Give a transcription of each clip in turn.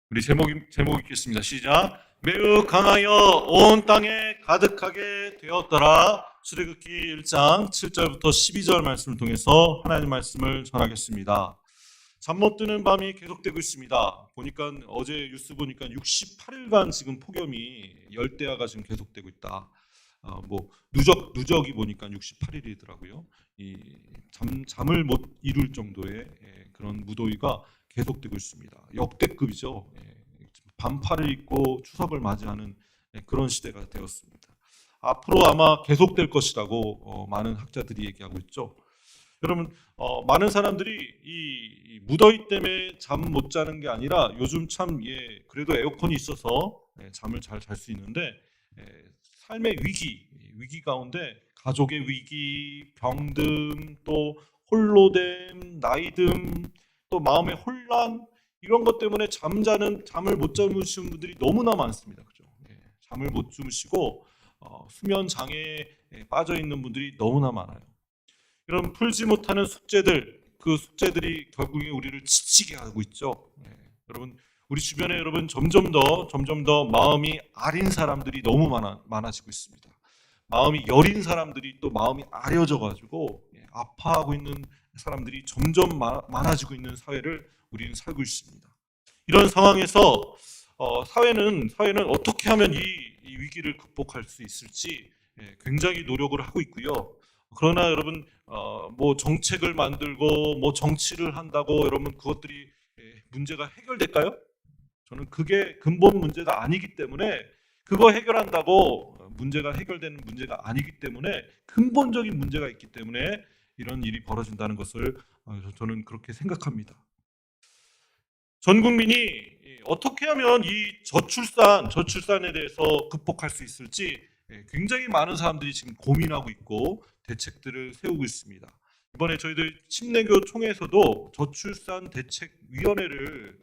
우리 제목 읽겠습니다. 시작. 매우 강하여 온 땅에 가득하게 되었더라. 출애굽기 1장 7절부터 12절 말씀을 통해서 하나님 말씀을 전하겠습니다. 잠 못 드는 밤이 계속되고 있습니다. 보니까 어제 뉴스 보니까 68일간 지금 폭염이 열대야가 지금 계속되고 있다. 뭐 누적이 보니까 68일이더라고요. 이 잠을 못 이룰 정도의 그런 무더위가 계속되고 있습니다. 역대급이죠. 반팔을 입고 추석을 맞이하는 그런 시대가 되었습니다. 앞으로 아마 계속될 것이라고 많은 학자들이 얘기하고 있죠. 여러분, 많은 사람들이 이 무더위 때문에 잠 못 자는 게 아니라 요즘 참 그래도 에어컨이 있어서 잠을 잘 잘 수 있는데 삶의 위기 가운데 가족의 위기, 병듦, 또 홀로됨, 나이듦, 또 마음의 혼란 이런 것 때문에 잠을 못 주무시는 분들이 너무나 많습니다. 그죠? 잠을 못 주무시고 수면 장애에 빠져 있는 분들이 너무나 많아요. 이런 풀지 못하는 숙제들, 그 숙제들이 결국에 우리를 지치게 하고 있죠. 여러분, 우리 주변에 여러분 점점 더 마음이 아린 사람들이 너무 많아지고 있습니다. 마음이 여린 사람들이 또 마음이 아려져 가지고 아파하고 있는 사람들이 점점 많아지고 있는 사회를 우리는 살고 있습니다. 이런 상황에서 사회는 어떻게 하면 이 위기를 극복할 수 있을지 굉장히 노력을 하고 있고요. 그러나 여러분 뭐 정책을 만들고 뭐 정치를 한다고 여러분 그것들이 문제가 해결될까요? 저는 그게 근본 문제가 아니기 때문에 그거 해결한다고 문제가 해결되는 문제가 아니기 때문에 근본적인 문제가 있기 때문에 이런 일이 벌어진다는 것을 저는 그렇게 생각합니다. 전 국민이 어떻게 하면 이 저출산에 대해서 극복할 수 있을지 굉장히 많은 사람들이 지금 고민하고 있고 대책들을 세우고 있습니다. 이번에 저희들 침례교 총회에서도 저출산 대책위원회를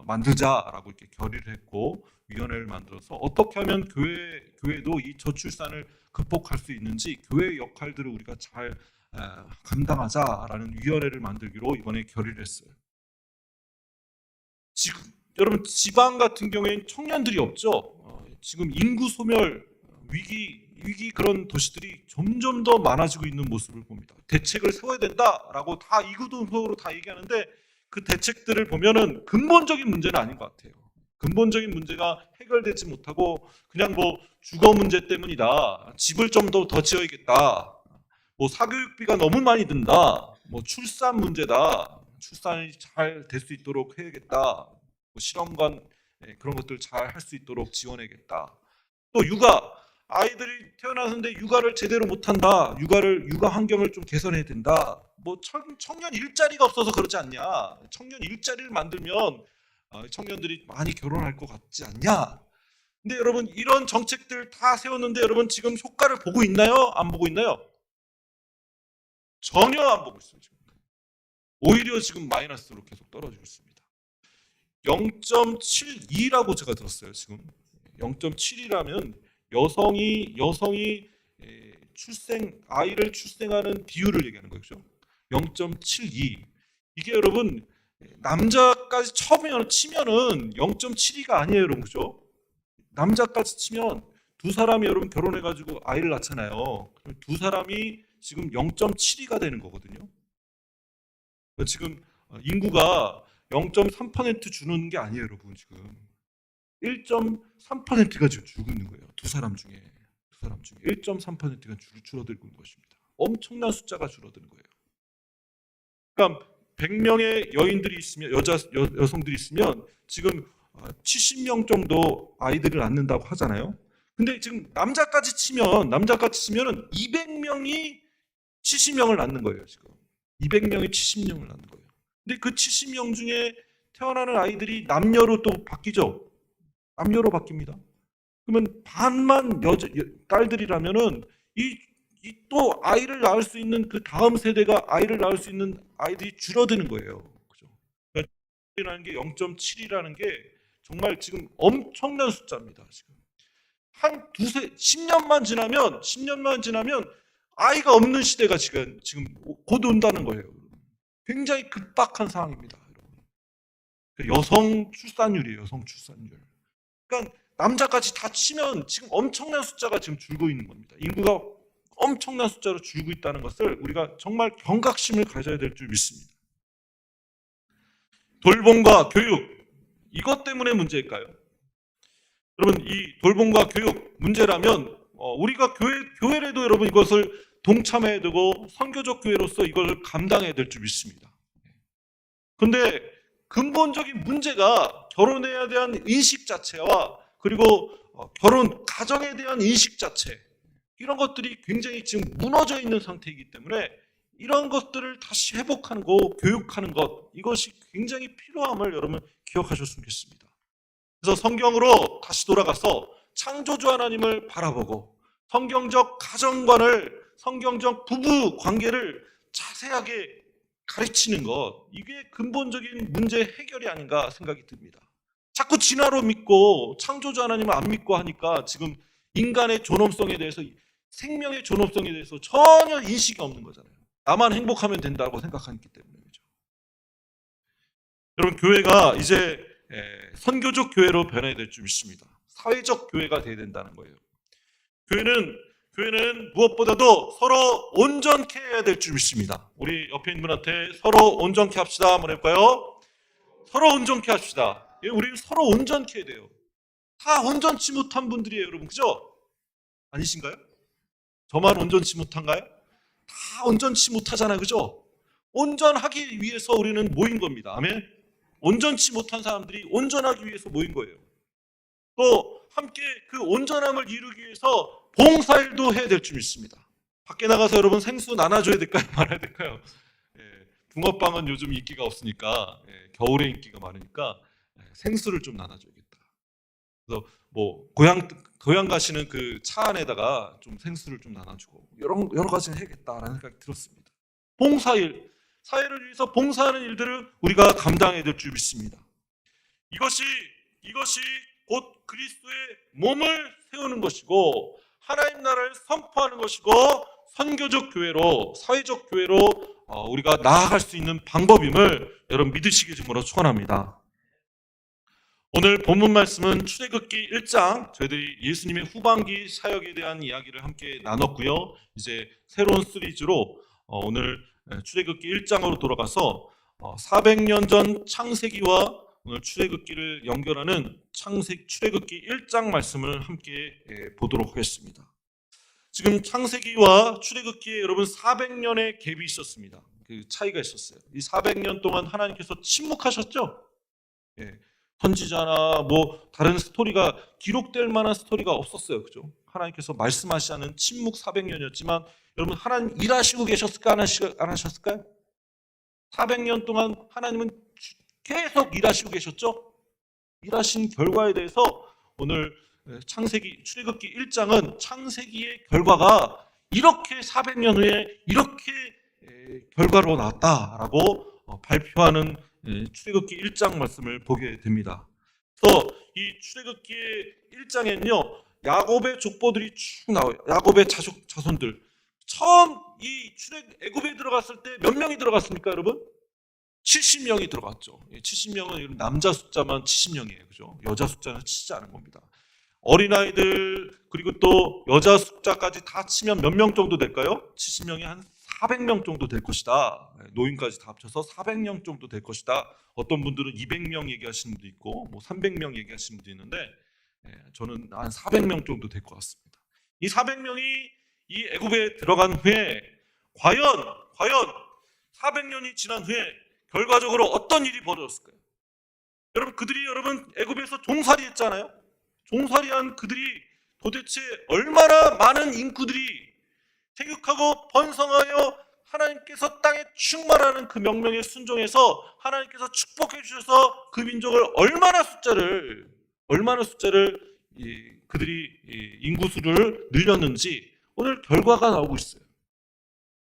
만들자라고 이렇게 결의를 했고 위원회를 만들어서 어떻게 하면 교회도 이 저출산을 극복할 수 있는지 교회의 역할들을 우리가 잘 감당하자라는 위원회를 만들기로 이번에 결의를 했어요. 지금 여러분 지방 같은 경우에는 청년들이 없죠. 지금 인구 소멸 위기 그런 도시들이 점점 더 많아지고 있는 모습을 봅니다. 대책을 세워야 된다라고 다 이구동성으로 다 얘기하는데 그 대책들을 보면은 근본적인 문제는 아닌 것 같아요. 근본적인 문제가 해결되지 못하고 그냥 뭐 주거 문제 때문이다. 집을 좀 더 지어야겠다. 뭐 사교육비가 너무 많이 든다. 뭐 출산 문제다. 출산이 잘 될 수 있도록 해야겠다. 뭐 실험관 그런 것들 잘 할 수 있도록 지원해야겠다. 또 육아 아이들이 태어나는데 육아를 제대로 못한다. 육아 환경을 좀 개선해야 된다. 뭐 청년 일자리가 없어서 그렇지 않냐. 청년 일자리를 만들면 청년들이 많이 결혼할 것 같지 않냐. 근데 여러분 이런 정책들 다 세웠는데 여러분 지금 효과를 보고 있나요? 안 보고 있나요? 전혀 안 보고 있어요. 지금. 오히려 지금 마이너스로 계속 떨어지고 있습니다. 0.72라고 제가 들었어요. 지금 0.7이라면 여성이 아이를 출생하는 비율을 얘기하는 거죠. 0.72. 이게 여러분 남자까지 치면은 0.72가 아니에요, 여러분. 그죠? 남자까지 치면 두 사람이 여러분 결혼해가지고 아이를 낳잖아요. 두 사람이 지금 0.72가 되는 거거든요. 지금 인구가 0.3% 주는 게 아니에요, 여러분. 지금 1.3%가 지금 죽는 거예요. 두 사람 중에 1.3%가 줄어들고 있는 것입니다. 엄청난 숫자가 줄어드는 거예요. 그러니까 100명의 여인들이 있으면 여성들이 있으면 지금 70명 정도 아이들을 낳는다고 하잖아요. 근데 지금 남자까지 치면은 200명이 70명을 낳는 거예요, 지금. 200명이 70명을 낳는 거예요. 근데 그 70명 중에 태어나는 아이들이 남녀로 또 바뀌죠. 남녀로 바뀝니다. 그러면 반만 딸들이라면은 또 아이를 낳을 수 있는 그 다음 세대가 아이를 낳을 수 있는 아이들이 줄어드는 거예요. 그죠? 그러니까 게 0.7이라는 게 정말 지금 엄청난 숫자입니다. 지금 한 10년만 지나면 아이가 없는 시대가 지금 곧 온다는 거예요. 굉장히 급박한 상황입니다. 여성 출산율이에요. 여성 출산율. 그러니까 남자까지 다 치면 지금 엄청난 숫자가 지금 줄고 있는 겁니다. 인구가 엄청난 숫자로 줄고 있다는 것을 우리가 정말 경각심을 가져야 될 줄 믿습니다. 돌봄과 교육, 이것 때문에 문제일까요? 여러분, 이 돌봄과 교육 문제라면 우리가 교회라도 여러분 이것을 동참해야 되고 선교적 교회로서 이걸 감당해야 될 줄 믿습니다. 그런데 근본적인 문제가 결혼에 대한 인식 자체와 그리고 결혼, 가정에 대한 인식 자체, 이런 것들이 굉장히 지금 무너져 있는 상태이기 때문에 이런 것들을 다시 회복하는 거, 교육하는 것, 이것이 굉장히 필요함을 여러분 기억하셨으면 좋겠습니다. 그래서 성경으로 다시 돌아가서 창조주 하나님을 바라보고 성경적 가정관을, 성경적 부부 관계를 자세하게 가르치는 것, 이게 근본적인 문제 해결이 아닌가 생각이 듭니다. 자꾸 진화로 믿고 창조주 하나님을 안 믿고 하니까 지금 인간의 존엄성에 대해서, 생명의 존엄성에 대해서 전혀 인식이 없는 거잖아요. 나만 행복하면 된다고 생각하기 때문에. 그렇죠? 여러분, 교회가 이제 선교적 교회로 변해야 될 줄 믿습니다. 사회적 교회가 돼야 된다는 거예요. 교회는 무엇보다도 서로 온전케 해야 될 줄 믿습니다. 우리 옆에 있는 분한테 서로 온전케 합시다 한번 해볼까요? 서로 온전케 합시다. 우리 서로 온전케 해야 돼요. 다 온전치 못한 분들이에요, 여러분. 그죠? 아니신가요? 저만 온전치 못한가요? 다 온전치 못하잖아요. 그죠? 온전하기 위해서 우리는 모인 겁니다. 아멘? 온전치 못한 사람들이 온전하기 위해서 모인 거예요. 또 함께 그 온전함을 이루기 위해서 봉사일도 해야 될 줄 믿습니다. 밖에 나가서 여러분 생수 나눠줘야 될까요? 말아야 될까요? 붕어빵은 요즘 인기가 없으니까, 겨울에 인기가 많으니까 생수를 좀 나눠줘야겠다. 그래서 뭐 고향 가시는 그 차 안에다가 좀 생수를 좀 나눠주고 여러 가지는 해야겠다라는 생각이 들었습니다. 봉사일, 사회를 위해서 봉사하는 일들을 우리가 감당해야 될 줄 믿습니다. 이것이 곧 그리스도의 몸을 세우는 것이고 하나님 나라를 선포하는 것이고 선교적 교회로, 사회적 교회로 우리가 나아갈 수 있는 방법임을 여러분 믿으시기 주므로 축원합니다. 오늘 본문 말씀은 출애굽기 1장, 저희들이 예수님의 후반기 사역에 대한 이야기를 함께 나눴고요. 이제 새로운 시리즈로 오늘 출애굽기 1장으로 돌아가서 400년 전 창세기와 오늘 출애굽기를 연결하는 출애굽기 1장 말씀을 함께 보도록 하겠습니다. 지금 창세기와 출애굽기에 여러분 400년의 갭이 있었습니다. 그 차이가 있었어요. 이 400년 동안 하나님께서 침묵하셨죠? 선지자나 뭐 다른 스토리가 기록될 만한 스토리가 없었어요. 그죠? 하나님께서 말씀하시지 않은 침묵 400년이었지만 여러분 하나님 일하시고 계셨을까 안 하셨을까요? 400년 동안 하나님은 계속 일하시고 계셨죠? 일하신 결과에 대해서 오늘 출애굽기 1장은 창세기의 결과가 이렇게 400년 후에 이렇게 결과로 나왔다라고 발표하는 출애굽기 1장 말씀을 보게 됩니다. 그래서 이 출애굽기 1장에는요 야곱의 족보들이 쭉 나와요. 야곱의 자손들. 처음 이 애굽에 들어갔을 때 몇 명이 들어갔습니까, 여러분? 70명이 들어갔죠. 70명은 남자 숫자만 70명이에요. 그죠? 여자 숫자는 치지 않은 겁니다. 어린아이들 그리고 또 여자 숫자까지 다 치면 몇 명 정도 될까요? 70명이 한 400명 정도 될 것이다. 노인까지 다 합쳐서 400명 정도 될 것이다. 어떤 분들은 200명 얘기하시는 분도 있고 뭐 300명 얘기하시는 분도 있는데 저는 한 400명 정도 될 것 같습니다. 이 400명이 이 애굽에 들어간 후에 과연 400년이 지난 후에 결과적으로 어떤 일이 벌어졌을까요? 여러분 애굽에서 종살이 했잖아요. 종살이한 그들이 도대체 얼마나 많은 인구들이 생육하고 번성하여 하나님께서 땅에 충만하는 그 명령에 순종해서 하나님께서 축복해 주셔서 그 민족을 얼마나 숫자를 그들이 인구수를 늘렸는지 오늘 결과가 나오고 있어요.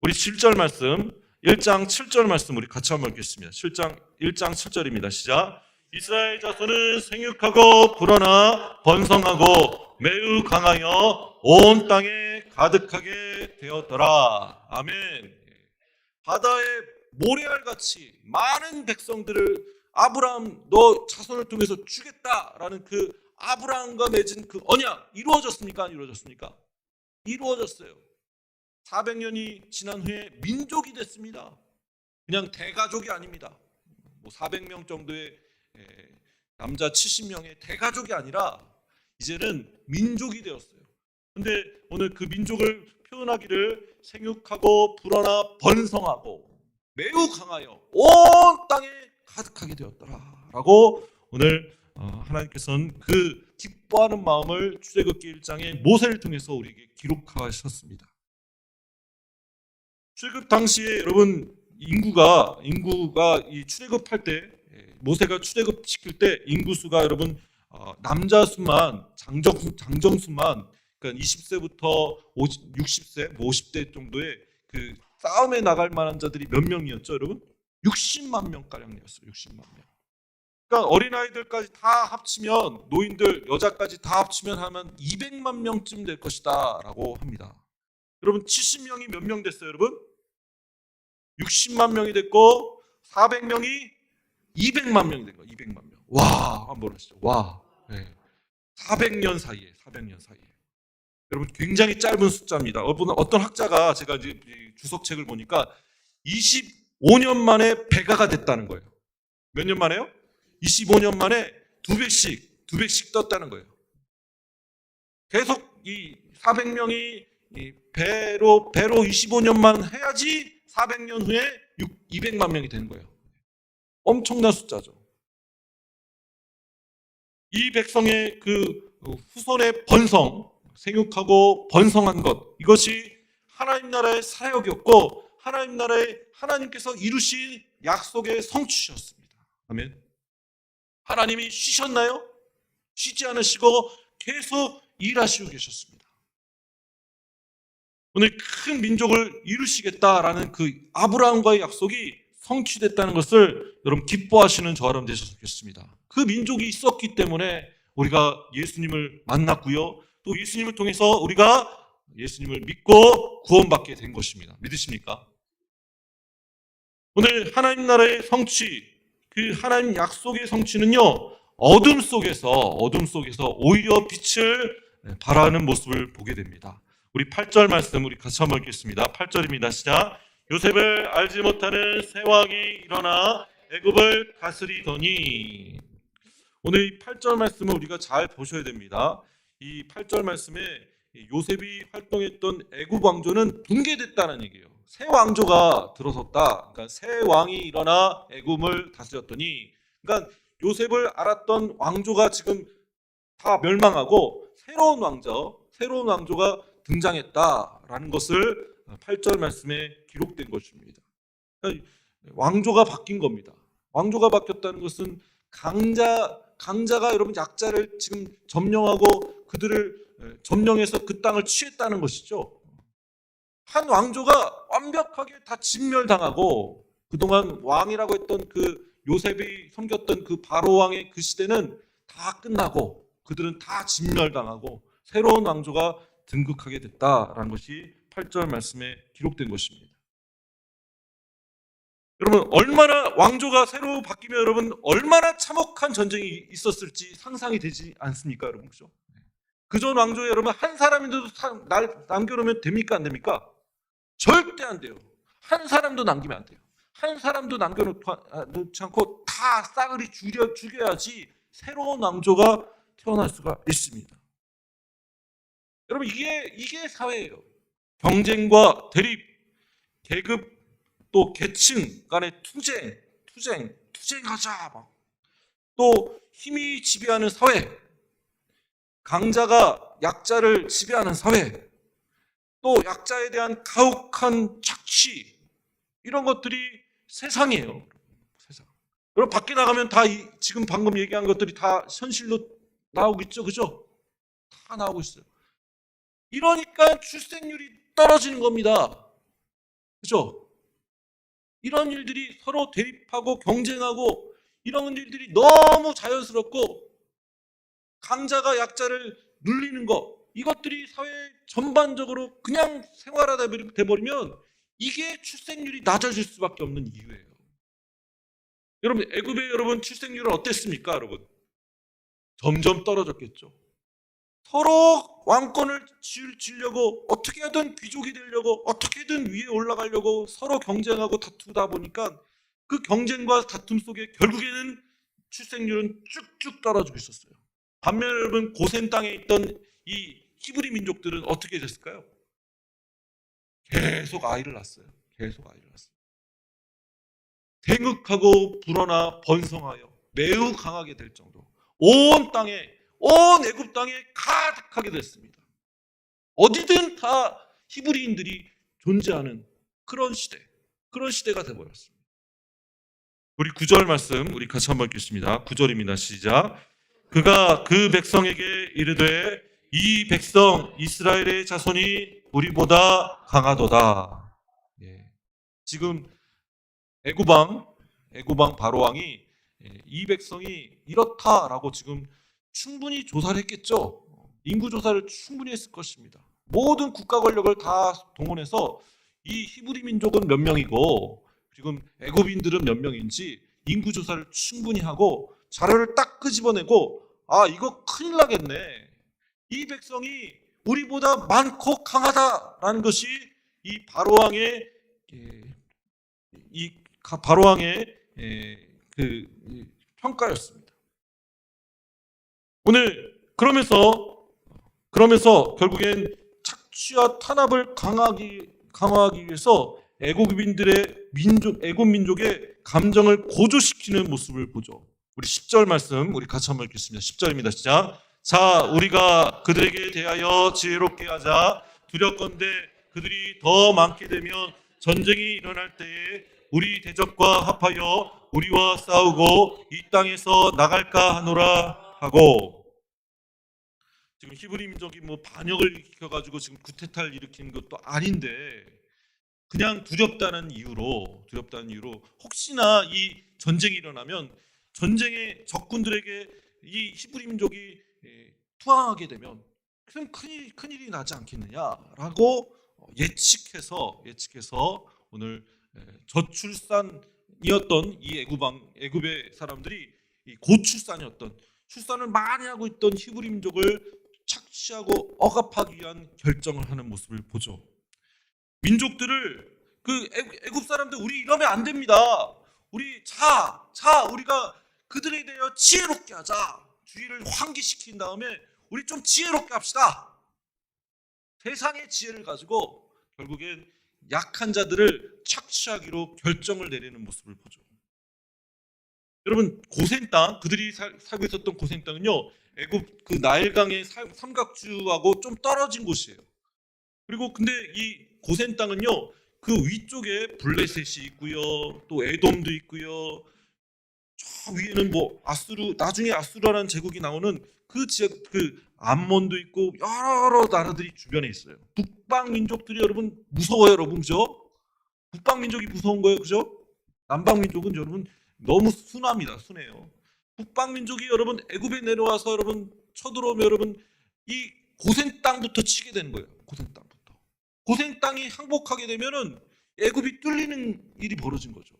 우리 7절 말씀, 1장 7절 말씀 우리 같이 한번 읽겠습니다. 1장 7절입니다. 시작. 이스라엘 자손은 생육하고 불어나 번성하고 매우 강하여 온 땅에 가득하게 되었더라. 아멘. 바다에 모래알같이 많은 백성들을 아브라함 너 자손을 통해서 주겠다라는 그 아브라함과 맺은 그 언약 이루어졌습니까? 안 이루어졌습니까? 이루어졌어요. 400년이 지난 후에 민족이 됐습니다. 그냥 대가족이 아닙니다. 뭐 400명 정도의 남자 70명의 대가족이 아니라 이제는 민족이 되었어요. 근데 오늘 그 민족을 표현하기를 생육하고 불어나 번성하고 매우 강하여 온 땅에 가득하게 되었더라 라고 오늘 하나님께서는 그 기뻐하는 마음을 출애굽기 1장의 모세를 통해서 우리에게 기록하셨습니다. 출애굽 당시에 여러분 인구가 이 출애굽할 때 모세가 출애굽 시킬 때 인구수가 여러분 남자 수만 장정수만 그러니까 20세부터 60세, 50대 정도의 그 싸움에 나갈 만한 자들이 몇 명이었죠, 여러분? 60만 명가량이었어요. 60만 명. 그러니까 어린아이들까지 다 합치면 노인들, 여자까지 다 합치면 하면 200만 명쯤 될 것이다 라고 합니다. 여러분 70명이 몇 명 됐어요, 여러분? 60만 명이 됐고 400명이 200만 명이 된 거예요. 200만 명. 와, 한번 보시죠. 와. 네. 400년 사이에. 여러분 굉장히 짧은 숫자입니다. 어떤 학자가 제가 이제 주석책을 보니까 25년 만에 배가가 됐다는 거예요. 몇 년 만에요? 25년 만에 두 배씩 떴다는 거예요. 계속 이 400명이 배로 25년만 해야지 400년 후에 200만 명이 되는 거예요. 엄청난 숫자죠. 이 백성의 그 후손의 번성, 생육하고 번성한 것, 이것이 하나님 나라의 사역이었고 하나님께서 이루신 약속의 성취였습니다. 아멘. 하나님이 쉬셨나요? 쉬지 않으시고 계속 일하시고 계셨습니다. 오늘 큰 민족을 이루시겠다라는 그 아브라함과의 약속이 성취됐다는 것을 여러분 기뻐하시는 저와 여러분 되셨으면 좋겠습니다. 그 민족이 있었기 때문에 우리가 예수님을 만났고요. 또 예수님을 통해서 우리가 예수님을 믿고 구원받게 된 것입니다. 믿으십니까? 오늘 하나님 나라의 성취, 그 하나님 약속의 성취는요, 어둠 속에서 오히려 빛을 발하는 모습을 보게 됩니다. 우리 8절 말씀 우리 같이 한번 읽겠습니다. 8절입니다. 시작. 요셉을 알지 못하는 새 왕이 일어나 애굽을 다스리더니. 오늘 이 8절 말씀을 우리가 잘 보셔야 됩니다. 이 8절 말씀에 요셉이 활동했던 애굽 왕조는 붕괴됐다는 얘기예요. 새 왕조가 들어섰다. 그러니까 새 왕이 일어나 애굽을 다스렸더니, 그러니까 요셉을 알았던 왕조가 지금 다 멸망하고 새로운 왕조가 등장했다라는 것을 8절 말씀에 기록된 것입니다. 그러니까 왕조가 바뀐 겁니다. 왕조가 바뀌었다는 것은 강자가 여러분 약자를 지금 점령하고 그들을 점령해서 그 땅을 취했다는 것이죠. 한 왕조가 완벽하게 다 진멸당하고 그동안 왕이라고 했던 그 요셉이 섬겼던 그 바로 왕의 그 시대는 다 끝나고 그들은 다 진멸당하고 새로운 왕조가 등극하게 됐다라는 것이 8절 말씀에 기록된 것입니다. 여러분 얼마나 왕조가 새로 바뀌면 여러분 얼마나 참혹한 전쟁이 있었을지 상상이 되지 않습니까, 여러분? 그죠? 그전 왕조에 여러분 한 사람이라도 남겨놓으면 됩니까, 안 됩니까? 절대 안 돼요. 한 사람도 남기면 안 돼요. 한 사람도 남겨놓지 않고 다 싸그리 죽여야지 새로운 왕조가 태어날 수가 있습니다. 여러분 이게 사회예요. 경쟁과 대립, 계급 또 계층 간의 투쟁하자 막. 또 힘이 지배하는 사회, 강자가 약자를 지배하는 사회, 또 약자에 대한 가혹한 착취, 이런 것들이 세상이에요. 세상. 여러분 밖에 나가면 다 지금 방금 얘기한 것들이 다 현실로 나오고 있죠, 그죠? 다 나오고 있어요. 이러니까 출생률이 떨어지는 겁니다. 그죠? 이런 일들이 서로 대립하고 경쟁하고 이런 일들이 너무 자연스럽고 강자가 약자를 눌리는 것, 이것들이 사회 전반적으로 그냥 생활하다 돼버리면 이게 출생률이 낮아질 수밖에 없는 이유예요. 여러분, 애굽의 여러분 출생률은 어땠습니까, 여러분? 점점 떨어졌겠죠. 서로 왕권을 쥐려고 어떻게 하든 귀족이 되려고 어떻게든 위에 올라가려고 서로 경쟁하고 다투다 보니까 그 경쟁과 다툼 속에 결국에는 출생률은 쭉쭉 떨어지고 있었어요. 반면에 여러분, 고센 땅에 있던 이 히브리 민족들은 어떻게 됐을까요? 계속 아이를 낳았어요. 계속 아이를 낳았어요. 생육하고 불어나 번성하여 매우 강하게 될 정도, 온 땅에, 온 애굽 땅에 가득하게 됐습니다. 어디든 다 히브리인들이 존재하는 그런 시대가 되어버렸습니다. 우리 9절 말씀 우리 같이 한번 읽겠습니다. 9절입니다. 시작. 그가 그 백성에게 이르되 이 백성 이스라엘의 자손이 우리보다 강하도다. 예. 지금 애굽왕 바로왕이 이 백성이 이렇다라고 지금 충분히 조사를 했겠죠. 인구 조사를 충분히 했을 것입니다. 모든 국가 권력을 다 동원해서 이 히브리 민족은 몇 명이고 지금 애굽인들은 몇 명인지 인구 조사를 충분히 하고 자료를 딱 끄집어내고, 아, 이거 큰일 나겠네. 이 백성이 우리보다 많고 강하다라는 것이 이 바로왕의 그 평가였습니다. 오늘 그러면서 결국엔 착취와 탄압을 강화하기 위해서 애굽 민족의 감정을 고조시키는 모습을 보죠. 우리 10절 말씀 우리 같이 한번 읽겠습니다. 10절입니다. 시작. 자, 우리가 그들에게 대하여 지혜롭게 하자. 두렵건대 그들이 더 많게 되면 전쟁이 일어날 때에 우리 대적과 합하여 우리와 싸우고 이 땅에서 나갈까 하노라 하고. 지금 히브리 민족이 뭐 반역을 일으켜가지고 지금 쿠데타를 일으키는 것도 아닌데 그냥 두렵다는 이유로 혹시나 이 전쟁이 일어나면 전쟁의 적군들에게 이 히브리 민족이 투항하게 되면 그럼 큰일이 나지 않겠느냐라고 예측해서 오늘 저출산이었던 이 애굽의 사람들이 이 고출산이었던, 출산을 많이 하고 있던 히브리 민족을 착취하고 억압하기 위한 결정을 하는 모습을 보죠. 민족들을 그 애굽 사람들, 우리 이러면 안 됩니다. 우리 우리가 그들에 대하여 지혜롭게 하자. 주의를 환기시킨 다음에 우리 좀 지혜롭게 합시다. 세상의 지혜를 가지고 결국엔 약한 자들을 착취하기로 결정을 내리는 모습을 보죠. 여러분, 고센 땅, 그들이 살고 있었던 고센 땅은요, 애굽 그 나일강의 삼각주하고 좀 떨어진 곳이에요. 그리고 근데 이 고센 땅은요, 그 위쪽에 블레셋이 있고요, 또 에돔도 있고요, 저 위에는 뭐 나중에 아수르라는 제국이 나오는 그 지역, 그 암몬도 있고 여러 나라들이 주변에 있어요. 북방 민족들이 여러분 무서워요, 여러분, 그죠? 북방 민족이 무서운 거예요, 그죠? 남방 민족은 여러분 너무 순해요. 북방 민족이 여러분 애굽에 내려와서 여러분 쳐들어오면 여러분 이 고센 땅부터 치게 되는 거예요. 고센 땅이 항복하게 되면은 애굽이 뚫리는 일이 벌어진 거죠.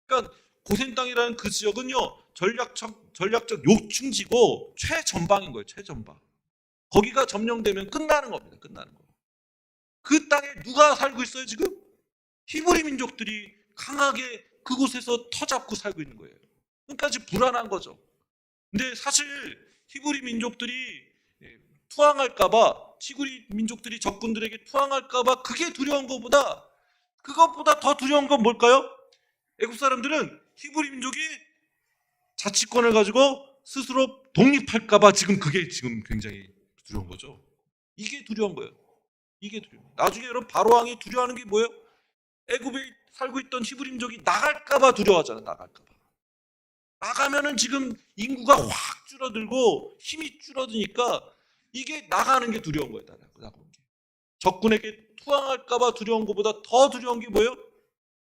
그러니까 고센 땅이라는 그 지역은요, 전략적 요충지고 최전방인 거예요. 최전방. 거기가 점령되면 끝나는 겁니다. 그 땅에 누가 살고 있어요, 지금? 히브리 민족들이 강하게 그곳에서 터잡고 살고 있는 거예요. 그러니까 지금 불안한 거죠. 근데 사실 히브리 민족들이 투항할까봐, 히브리 민족들이 적군들에게 투항할까봐 그게 두려운 것보다, 그것보다 더 두려운 건 뭘까요? 애굽 사람들은 히브리 민족이 자치권을 가지고 스스로 독립할까봐 그게 굉장히 두려운 거죠. 이게 두려운 거예요. 나중에 여러분 바로왕이 두려워하는 게 뭐예요? 애굽에 살고 있던 히브리 민족이 나갈까봐 두려워하잖아요. 나가면은 지금 인구가 확 줄어들고 힘이 줄어드니까 이게 나가는 게 두려운 거예요. 적군에게 투항할까봐 두려운 것보다 더 두려운 게 뭐예요?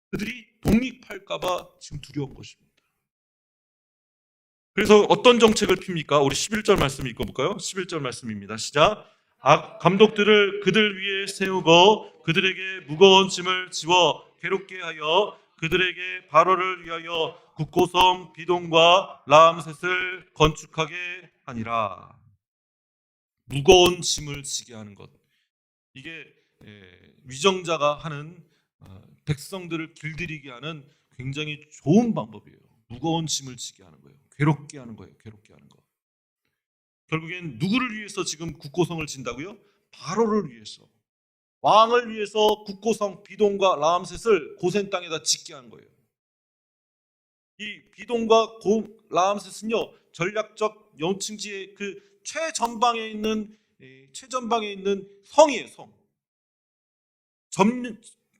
그들이 독립할까봐 지금 두려운 것입니다. 그래서 어떤 정책을 핍니까? 우리 11절 말씀 읽어볼까요? 11절 말씀입니다. 시작. 감독들을 그들 위에 세우고 그들에게 무거운 짐을 지워 괴롭게 하여 그들에게 바로를 위하여 국고성 비동과 라암셋을 건축하게 하니라. 무거운 짐을 지게 하는 것. 이게 위정자가 하는 백성들을 길들이게 하는 굉장히 좋은 방법이에요. 무거운 짐을 지게 하는 거예요. 괴롭게 하는 거예요. 괴롭게 하는 거. 결국엔 누구를 위해서 지금 국고성을 진다고요? 바로를 위해서. 왕을 위해서 국고성 비동과 라암셋을 고센 땅에다 짓게 한 거예요. 이 비동과 라암셋은요, 전략적 영층지의 그 최전방에 있는 성이에요. 성.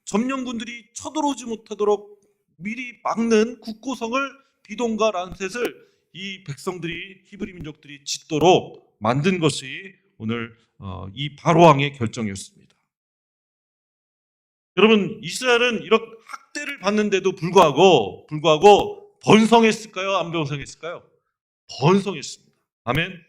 점령군들이 쳐들어오지 못하도록 미리 막는 국고성을 비동과 라암셋을 이 백성들이, 히브리 민족들이 짓도록 만든 것이 오늘 이 바로왕의 결정이었습니다. 여러분, 이스라엘은 이렇게 학대를 받는데도 불구하고 번성했을까요? 안 번성했을까요? 번성했습니다. 아멘.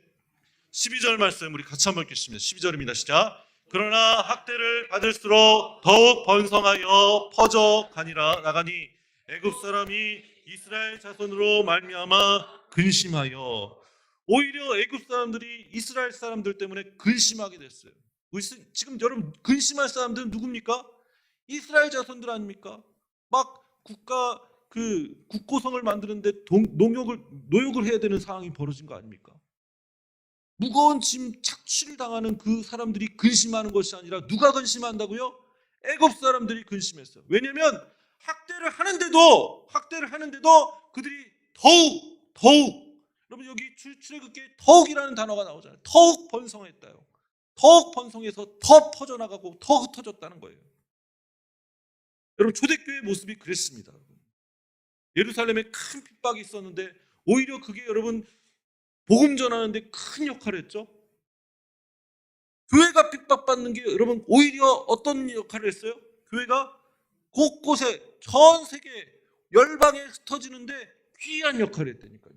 12절 말씀 우리 같이 한번 읽겠습니다. 12절입니다. 시작. 그러나 학대를 받을수록 더욱 번성하여 퍼져 나가니 애굽 사람이 이스라엘 자손으로 말미암아 근심하여. 오히려 애굽 사람들이 이스라엘 사람들 때문에 근심하게 됐어요. 지금 여러분 근심할 사람들은 누굽니까? 이스라엘 자손들 아닙니까? 막 국고성을 만드는데 노역을 해야 되는 상황이 벌어진 거 아닙니까? 무거운 짐 착취를 당하는 그 사람들이 근심하는 것이 아니라 누가 근심한다고요? 애굽 사람들이 근심했어요. 왜냐하면 학대를 하는데도 그들이 더욱 여러분 여기 출애굽기에 더욱이라는 단어가 나오잖아요. 더욱 번성했다요. 더욱 번성해서 더 퍼져나가고 더 흩어졌다는 거예요. 여러분 초대교회의 모습이 그랬습니다. 예루살렘에 큰 핍박이 있었는데 오히려 그게 여러분 복음 전하는데 큰 역할을 했죠. 교회가 핍박받는 게 여러분 오히려 어떤 역할을 했어요? 교회가 곳곳에 전 세계 열방에 흩어지는데 귀한 역할을 했다니까요.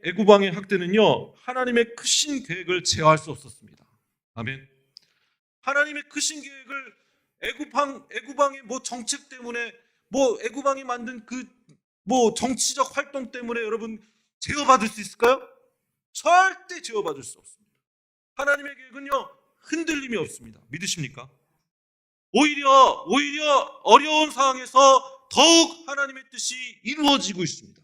애굽왕의 학대는요, 하나님의 크신 계획을 제어할 수 없었습니다. 아멘. 하나님의 크신 계획을 애굽왕의 정책 때문에 애굽왕이 만든 정치적 활동 때문에 여러분 제어받을 수 있을까요? 절대 제어받을 수 없습니다. 하나님의 계획은요 흔들림이 없습니다. 믿으십니까? 오히려 어려운 상황에서 더욱 하나님의 뜻이 이루어지고 있습니다.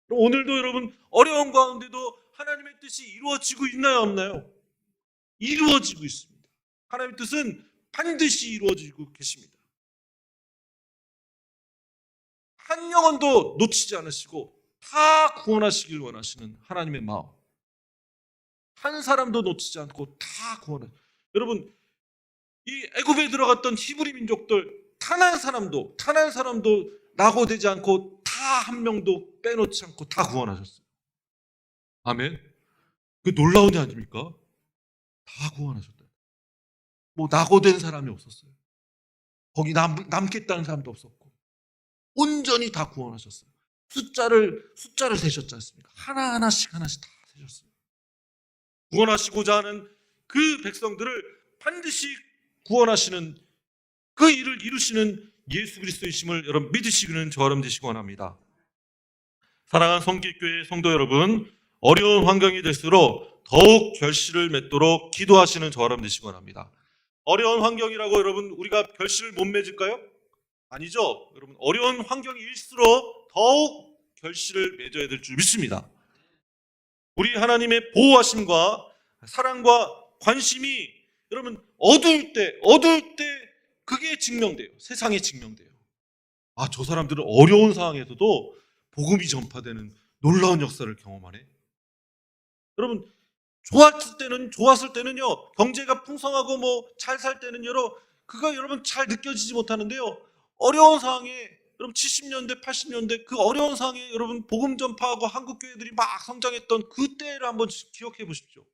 오늘도 여러분 어려운 가운데도 하나님의 뜻이 이루어지고 있나요, 없나요? 이루어지고 있습니다. 하나님의 뜻은 반드시 이루어지고 계십니다. 한 영혼도 놓치지 않으시고 다 구원하시길 원하시는 하나님의 마음. 한 사람도 놓치지 않고 다 구원하시는. 여러분 이 애굽에 들어갔던 히브리 민족들 탄 한 사람도 낙오되지 않고 다 한 명도 빼놓지 않고 다 구원하셨어요. 아멘. 그 놀라운 일 아닙니까? 다 구원하셨다. 낙오된 사람이 없었어요. 거기 남겠다는 사람도 없었고 온전히 다 구원하셨어요. 숫자를 세셨지 않습니까? 하나씩 다 세셨어요. 구원하시고자 하는 그 백성들을 반드시 구원하시는 그 일을 이루시는 예수 그리스도이심을 여러분 믿으시기는 저 여러분 되시기 원합니다. 사랑하는 성길교회 성도 여러분, 어려운 환경이 될수록 더욱 결실을 맺도록 기도하시는 저 여러분 되시기 원합니다. 어려운 환경이라고 여러분 우리가 결실을 못 맺을까요? 아니죠. 여러분 어려운 환경일수록 더욱 결실을 맺어야 될 줄 믿습니다. 우리 하나님의 보호하심과 사랑과 관심이 여러분 어두울 때 그게 증명돼요. 세상에 증명돼요. 저 사람들은 어려운 상황에서도 복음이 전파되는 놀라운 역사를 경험하네. 여러분 좋았을 때는요 경제가 풍성하고 잘 살 때는 그거 여러분 잘 느껴지지 못하는데요. 어려운 상황에 여러분 70년대 80년대 그 어려운 상황에 여러분 복음 전파하고 한국 교회들이 막 성장했던 그때를 한번 기억해 보십시오.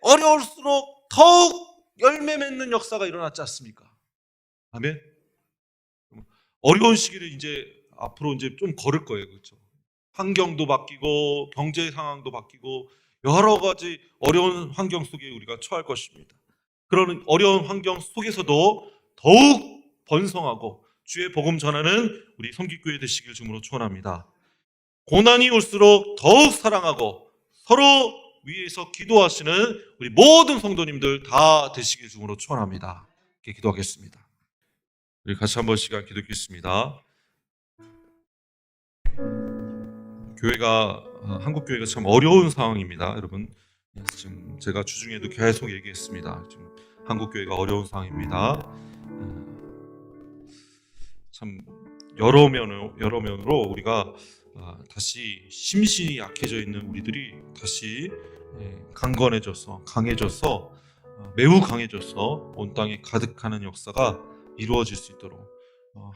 어려울수록 더욱 열매 맺는 역사가 일어났지 않습니까? 아멘. 어려운 시기를 이제 앞으로 이제 좀 걸을 거예요. 그렇죠? 환경도 바뀌고 경제 상황도 바뀌고 여러 가지 어려운 환경 속에 우리가 처할 것입니다. 그런 어려운 환경 속에서도 더욱 번성하고 주의 복음 전하는 우리 성기교회 되시길 주님으로 축원합니다. 고난이 올수록 더욱 사랑하고 서로 위에서 기도하시는 우리 모든 성도님들 다 되시길 주님으로 축원합니다. 이렇게 기도하겠습니다. 우리 같이 한번 시간 기도하겠습니다. 교회가 한국 교회가 참 어려운 상황입니다, 여러분. 지금 제가 주중에도 계속 얘기했습니다. 지금 한국 교회가 어려운 상황입니다. 참 여러 면으로 우리가 다시 심신이 약해져 있는 우리들이 다시 강건해져서 강해져서 매우 강해져서 온 땅에 가득하는 역사가 이루어질 수 있도록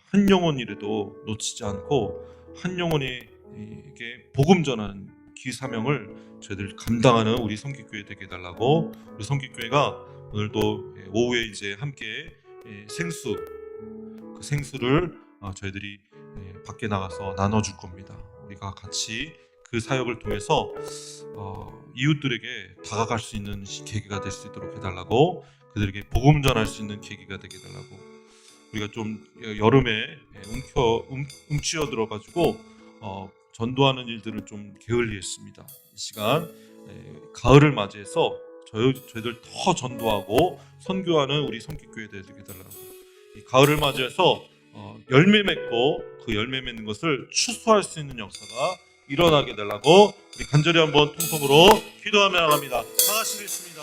한 영혼이라도 놓치지 않고 한 영혼에게 복음 전하는 기사명을 저희들 감당하는 우리 성기교회 되게 해달라고, 우리 성기교회가 오늘도 오후에 이제 함께 생수, 그 생수를 저희들이 밖에 나가서 나눠줄 겁니다. 우리가 같이 그 사역을 통해서 이웃들에게 다가갈 수 있는 계기가 될 수 있도록 해달라고, 그들에게 복음 전할 수 있는 계기가 되게 해달라고. 우리가 좀 여름에 움츠여 들어가지고 전도하는 일들을 좀 게을리했습니다. 이 시간 가을을 맞이해서 저희들 더 전도하고 선교하는 우리 성기교회 되게 해달라고. 이 가을을 맞이해서 열매 맺고 그 열매 맺는 것을 추수할 수 있는 역사가 일어나게 되려고 우리 간절히 한번 통성으로 기도하며 나갑니다. 다 같이 읽습니다.